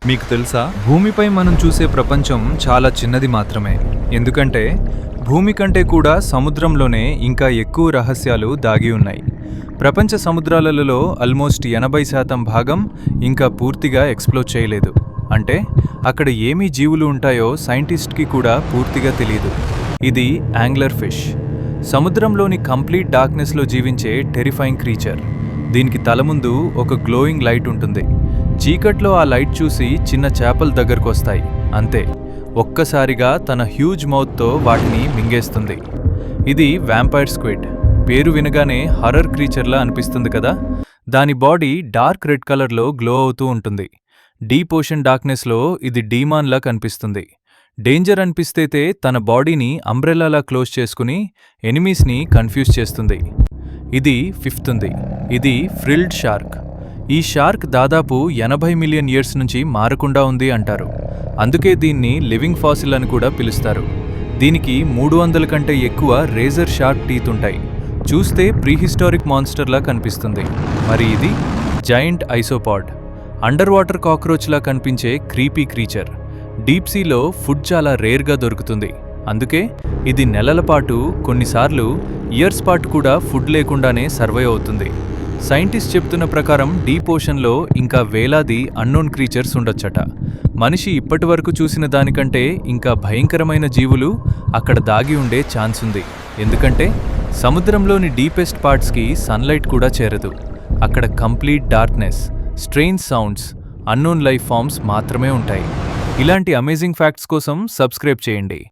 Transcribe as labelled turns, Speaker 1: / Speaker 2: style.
Speaker 1: మీకు తెలుసా, భూమిపై మనం చూసే ప్రపంచం చాలా చిన్నది మాత్రమే. ఎందుకంటే భూమి కంటే కూడా సముద్రంలోనే ఇంకా ఎక్కువ రహస్యాలు దాగి ఉన్నాయి. ప్రపంచ సముద్రాలలో ఆల్మోస్ట్ 80% భాగం ఇంకా పూర్తిగా ఎక్స్ప్లోర్ చేయలేదు. అంటే అక్కడ ఏమీ జీవులు ఉంటాయో సైంటిస్ట్కి కూడా పూర్తిగా తెలియదు. ఇది యాంగ్లర్ ఫిష్. సముద్రంలోని కంప్లీట్ డార్క్నెస్లో జీవించే టెరిఫైయింగ్ క్రీచర్. దీనికి తల ముందు ఒక గ్లోయింగ్ లైట్ ఉంటుంది. చీకట్లో ఆ లైట్ చూసి చిన్న చేపలు దగ్గరకు వస్తాయి. అంతే, ఒక్కసారిగా తన హ్యూజ్ మౌత్తో వాటిని మింగేస్తుంది. ఇది వ్యాంపైర్ స్క్విడ్. పేరు వినగానే హర్రర్ క్రీచర్లా అనిపిస్తుంది కదా. దాని బాడీ డార్క్ రెడ్ కలర్లో గ్లో అవుతూ ఉంటుంది. డీప్ ఓషన్ డార్క్నెస్లో ఇది డీమాన్లా కనిపిస్తుంది. డేంజర్ అనిపిస్తేతే తన బాడీని అంబ్రెల్లాలా క్లోజ్ చేసుకుని ఎనిమీస్ని కన్ఫ్యూజ్ చేస్తుంది. ఇది ఫిఫ్త్ ఉంది. ఇది ఫ్రిల్డ్ షార్క్. ఈ షార్క్ దాదాపు 80 మిలియన్ ఇయర్స్ నుంచి మారకుండా ఉంది అంటారు. అందుకే దీన్ని లివింగ్ ఫాసిల్ అని కూడా పిలుస్తారు. దీనికి 300 కంటే ఎక్కువ రేజర్ షార్క్ టీత్ ఉంటాయి. చూస్తే ప్రీహిస్టారిక్ మాన్స్టర్లా కనిపిస్తుంది. మరి ఇది జైంట్ ఐసోపాడ్. అండర్ వాటర్ కాక్రోచ్లా కనిపించే క్రీపీ క్రీచర్. డీప్ సీలో ఫుడ్ చాలా రేర్గా దొరుకుతుంది. అందుకే ఇది నెలల పాటు, కొన్నిసార్లు ఇయర్స్ పాటు కూడా ఫుడ్ లేకుండానే సర్వైవ్ అవుతుంది. సైంటిస్ట్ చెప్తున్న ప్రకారం డీప్ ఓషన్లో ఇంకా వేలాది అన్నోన్ క్రీచర్స్ ఉండొచ్చట. మనిషి ఇప్పటి వరకు చూసిన దానికంటే ఇంకా భయంకరమైన జీవులు అక్కడ దాగి ఉండే ఛాన్స్ ఉంది. ఎందుకంటే సముద్రంలోని డీపెస్ట్ పార్ట్స్కి సన్లైట్ కూడా చేరదు. అక్కడ complete darkness, strange sounds, unknown life forms మాత్రమే ఉంటాయి. ఇలాంటి అమేజింగ్ ఫ్యాక్ట్స్ కోసం సబ్స్క్రైబ్ చేయండి.